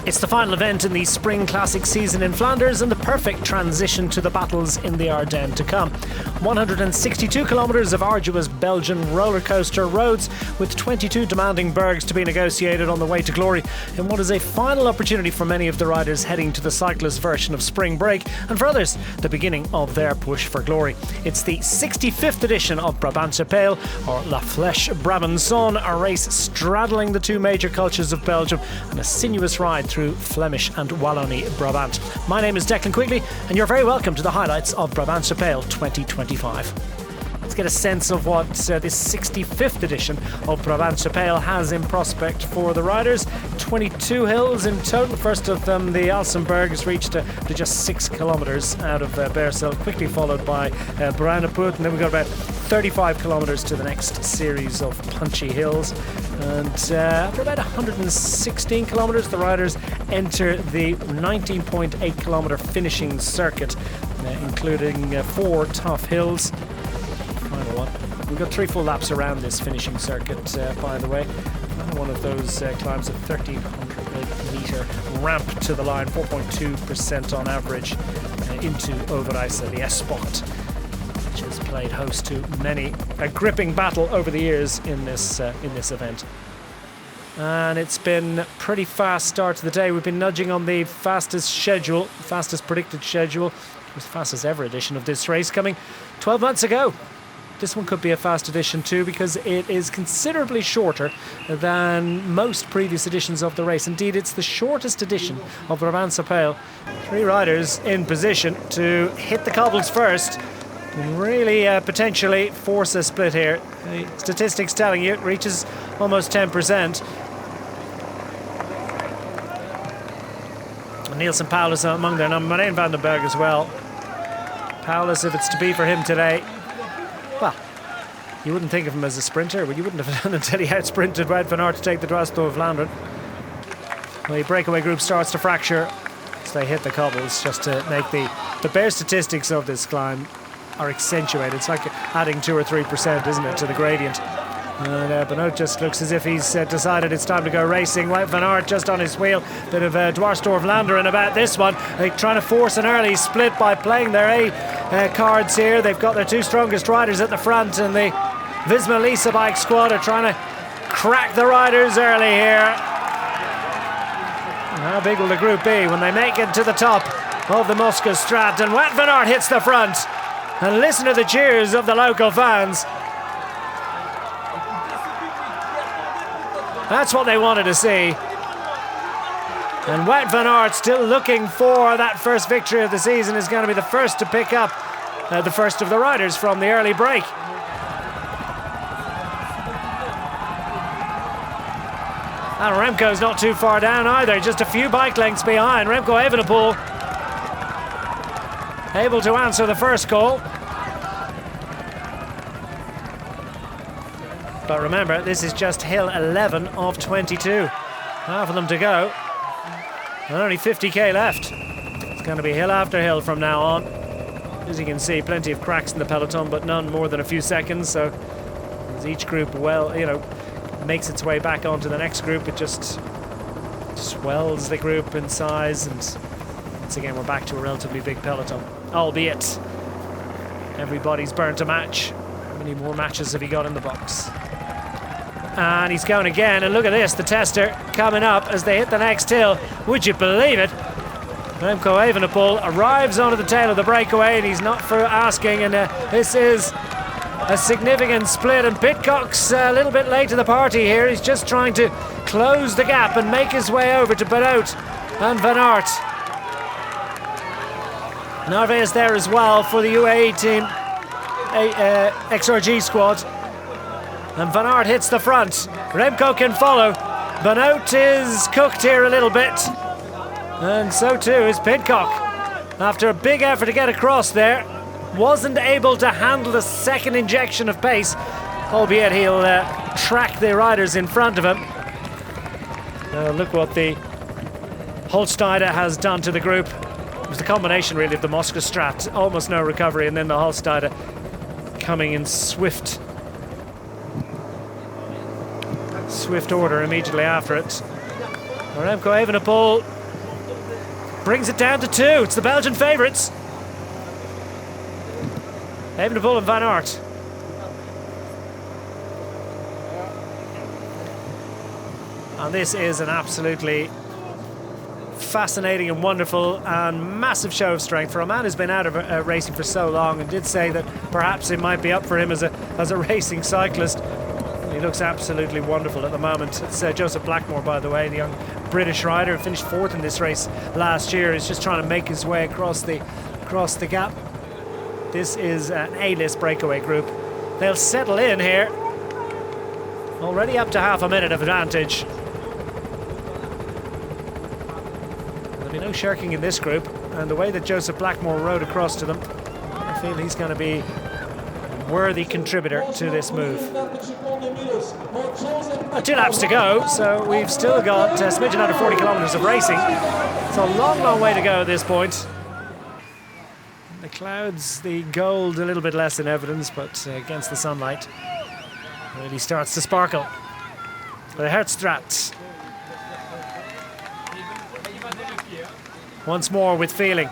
It's the final event in the Spring Classic season in Flanders and the perfect transition to the battles in the Ardennes to come. 162 kilometres of arduous Belgian roller coaster roads with 22 demanding bergs to be negotiated on the way to glory in what is a final opportunity for many of the riders heading to the cyclist version of Spring Break, and for others, the beginning of their push for glory. It's the 65th edition of Brabantse Pijl, or La Flèche Brabançonne, a race straddling the two major cultures of Belgium and a sinuous ride through Flemish and Wallonie Brabant. My name is Declan Quigley, and you're very welcome to the highlights of Brabantse Pijl 2025. Let's get a sense of what this 65th edition of Brabantse Pijl has in prospect for the riders. 22 hills in total. First of them, the Alsenbergs, reached to just 6 kilometres out of Beersel, quickly followed by Evenepoel, and then we've got about 35 kilometres to the next series of punchy hills. And after about 116 kilometres, the riders enter the 19.8 kilometre finishing circuit, including 4 tough hills. Final one. We've got 3 full laps around this finishing circuit, by the way. One of those climbs a 1,300 metre ramp to the line, 4.2% on average into Overijse, the S-spot, which has played host to many a gripping battle over the years in this event. And it's been a pretty fast start to the day. We've been nudging on the fastest predicted schedule. It was the fastest ever edition of this race, coming 12 months ago. This one could be a fast edition too, because it is considerably shorter than most previous editions of the race. Indeed, it's the shortest edition of Brabantse Pijl. 3 riders in position to hit the cobbles first and really potentially force a split here. The statistics telling you it reaches almost 10%. Nielsen Paulus among their number, Marijn van den Berg as well. Paulus, if it's to be for him today, well, you wouldn't think of him as a sprinter, but you wouldn't have done until he out-sprinted Wout van Aert to take the Dwars door of Vlaanderen. Well, the breakaway group starts to fracture as they hit the cobbles, just to make the bare statistics of this climb are accentuated. It's like adding 2 or 3%, isn't it, to the gradient. And Van Aert just looks as if he's decided it's time to go racing. Wout van Aert just on his wheel. Bit of Dwars door of Vlaanderen about this one. They're trying to force an early split by playing their A cards here. They've got their 2 strongest riders at the front, and the Visma-Lease bike squad are trying to crack the riders early here. How big will the group be when they make it to the top of the Moscow Strat? And Wout van Aert hits the front. And listen to the cheers of the local fans. That's what they wanted to see. And Wout van Aert, still looking for that first victory of the season, is going to be the first to pick up the first of the riders from the early break. And Remco's not too far down either, just a few bike lengths behind. Remco Evenepoel able to answer the first call. But remember, this is just hill 11 of 22. Half of them to go. And only 50k left. It's going to be hill after hill from now on. As you can see, plenty of cracks in the peloton, but none more than a few seconds. So as each group, makes its way back onto the next group, it just swells the group in size. And once again, we're back to a relatively big peloton. Albeit, everybody's burnt a match. How many more matches have he got in the box? And he's going again, and look at this, the tester coming up as they hit the next hill. Would you believe it? Remco Evenepoel arrives onto the tail of the breakaway, and he's not for asking, and this is a significant split, and Pidcock's a little bit late to the party here. He's just trying to close the gap and make his way over to Benoot and Van Aert. Narvaez there as well for the UAE team, XRG squad. And Van Aert hits the front. Remco can follow. Benoot is cooked here a little bit. And so too is Pidcock. After a big effort to get across there, wasn't able to handle the second injection of pace, albeit he'll track the riders in front of him. Look what the Holsteiner has done to the group. It was the combination really of the Moscow Strat, almost no recovery, and then the Holsteiner coming in swift order immediately after it. Remco Evenepoel brings it down to 2. It's the Belgian favourites. Evenepoel and Van Aert. And this is an absolutely fascinating and wonderful and massive show of strength for a man who's been out of racing for so long, and did say that perhaps it might be up for him as a racing cyclist. He looks absolutely wonderful at the moment. It's Joseph Blackmore, by the way, the young British rider who finished 4th in this race last year. He's just trying to make his way across the gap. This is an A-list breakaway group. They'll settle in here. Already up to half a minute of advantage. There'll be no shirking in this group, and the way that Joseph Blackmore rode across to them, I feel he's going to be a worthy contributor to this move. 2 laps to go, so we've still got a smidgen under 40 kilometres of racing. It's a long, long way to go at this point. The clouds, the gold a little bit less in evidence, but against the sunlight really starts to sparkle. The Hertstraat once more with feeling.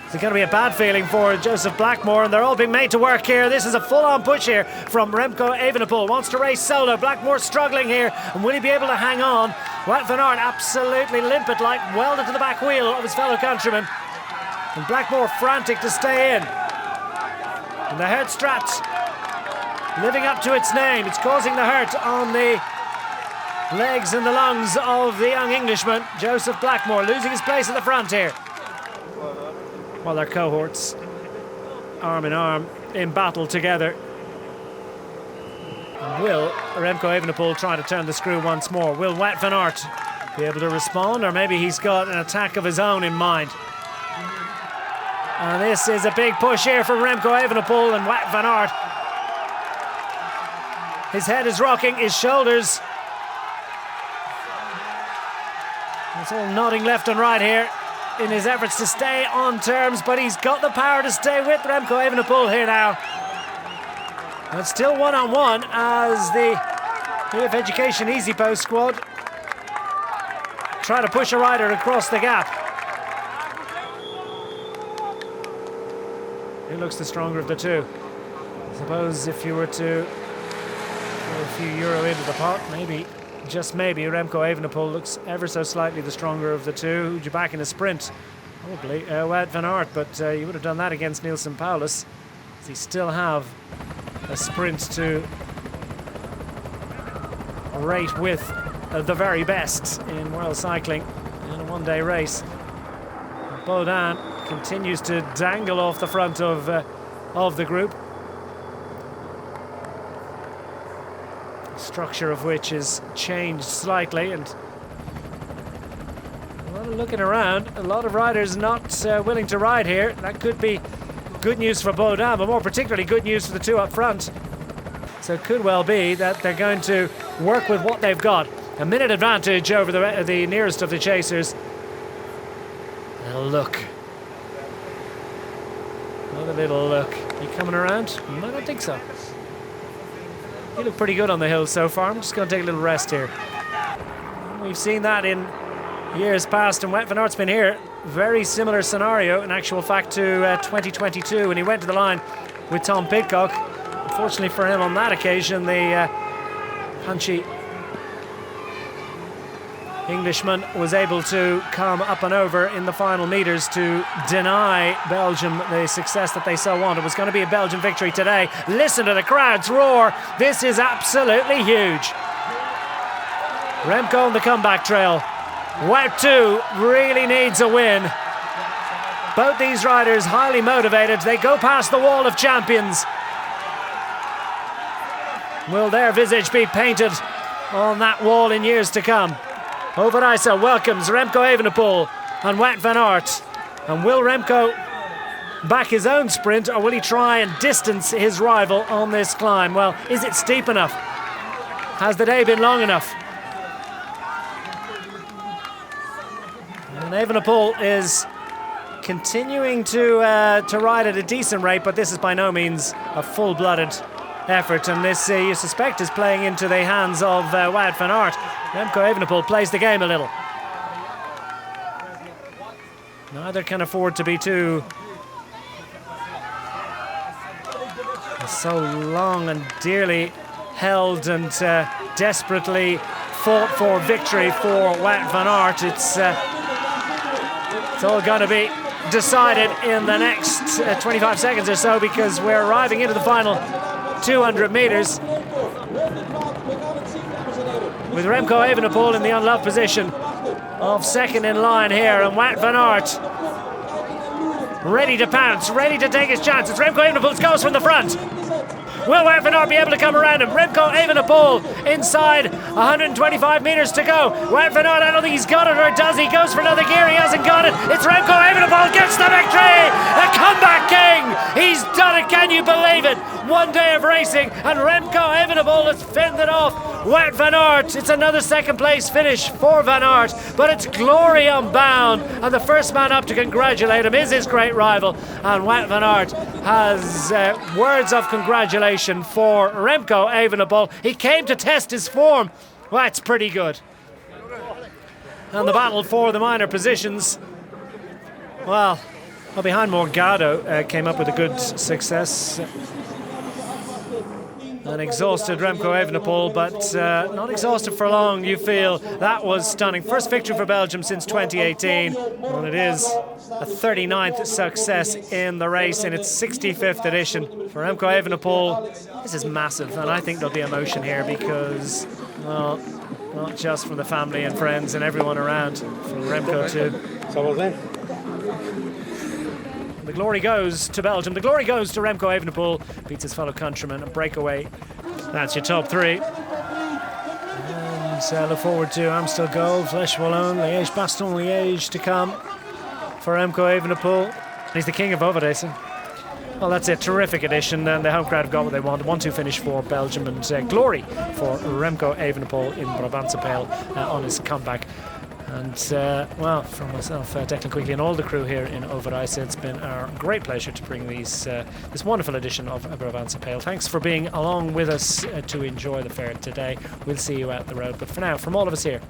It's going to be a bad feeling for Joseph Blackmore, and they're all being made to work here. This is a full-on push here from Remco Evenepoel. Wants to race solo. Blackmore struggling here, and will he be able to hang on? Wout van Aert absolutely limpet-like, welded to the back wheel of his fellow countryman. And Blackmore frantic to stay in. And the Hertstraat living up to its name. It's causing the hurt on the legs and the lungs of the young Englishman. Joseph Blackmore losing his place at the front here. While their cohorts, arm in arm, in battle together. Will Remco Evenepoel try to turn the screw once more? Will Wout van Aert be able to respond, or maybe he's got an attack of his own in mind? And this is a big push here from Remco Evenepoel and Wout van Aert. His head is rocking, his shoulders. It's all nodding left and right here in his efforts to stay on terms, but he's got the power to stay with Remco Evenepoel here now. And it's still one-on-one as the EF Education Easy Post squad try to push a rider across the gap. Who looks the stronger of the two? I suppose if you were to throw a few euro into the pot, maybe, just maybe, Remco Evenepoel looks ever so slightly the stronger of the two. Who'd you back in a sprint? Probably Wout van Aert, but you would have done that against Nielsen Paulus. Does he still have a sprint to rate with the very best in world cycling in a one-day race? Baudin continues to dangle off the front of the group. Structure of which is changed slightly, and a lot of looking around. A lot of riders not willing to ride here. That could be good news for Baudin, but more particularly good news for the two up front. So it could well be that they're going to work with what they've got. A minute advantage over the nearest of the chasers. A look. Another little look. You coming around? I don't think so. You look pretty good on the hill so far. I'm just going to take a little rest here. We've seen that in years past, and Wout van Aert's been here. Very similar scenario, in actual fact, to 2022 when he went to the line with Tom Pidcock. Unfortunately for him on that occasion, the punchy Englishman was able to come up and over in the final meters to deny Belgium the success that they so wanted. It was going to be a Belgian victory today. Listen to the crowds roar. This is absolutely huge. Remco on the comeback trail. Wout too really needs a win. Both these riders highly motivated. They go past the wall of champions. Will their visage be painted on that wall in years to come? Overijse welcomes Remco Evenepoel and Wout van Aert. And will Remco back his own sprint, or will he try and distance his rival on this climb? Well, is it steep enough? Has the day been long enough? And Evenepoel is continuing to ride at a decent rate, but this is by no means a full-blooded effort, and this you suspect is playing into the hands of Wout van Aert. Remco Evenepoel plays the game a little. Neither can afford to be too. So long and dearly held and desperately fought for victory for Wout van Aert. It's all going to be decided in the next 25 seconds or so, because we're arriving into the final 200 metres with Remco Evenepoel in the unloved position of second in line here, and Wout van Aert ready to pounce, ready to take his chances. Remco Evenepoel goes from the front. Will Wout van Aert be able to come around him? Remco Evenepoel inside 125 metres to go. Wout van Aert, I don't think he's got it, or does he? Goes for another gear, he hasn't got it. It's Remco Evenepoel, gets the victory! A comeback king! He's done it, can you believe it? One day of racing, and Remco Evenepoel has fended off Wout van Aert. It's another second place finish for Van Aert, but it's glory unbound, and the first man up to congratulate him is his great rival, and Wout van Aert has words of congratulation for Remco Evenepoel. He came to test his form. Well, it's pretty good. And the battle for the minor positions, well, behind Morgado came up with a good success. An exhausted Remco Evenepoel, but not exhausted for long, you feel. That was stunning. First victory for Belgium since 2018. Well, it is a 39th success in the race in its 65th edition. For Remco Evenepoel, this is massive, and I think there'll be emotion here because, well, not just from the family and friends and everyone around, from Remco too. The glory goes to Belgium. The glory goes to Remco Evenepoel. Beats his fellow countryman. A breakaway. That's your top three. And look forward to Amstel Gold, Flèche Wallonne, Liège, Bastogne Liège to come for Remco Evenepoel. He's the king of Overijse. Well, that's a terrific edition, and the home crowd have got what they want. 1-2 finish for Belgium, and glory for Remco Evenepoel in Brabantse Pijl on his comeback. And, well, from myself, Declan Quigley, and all the crew here in Overijse, it's been our great pleasure to bring this wonderful edition of Brabantse Pijl. Thanks for being along with us to enjoy the fair today. We'll see you out the road. But for now, from all of us here...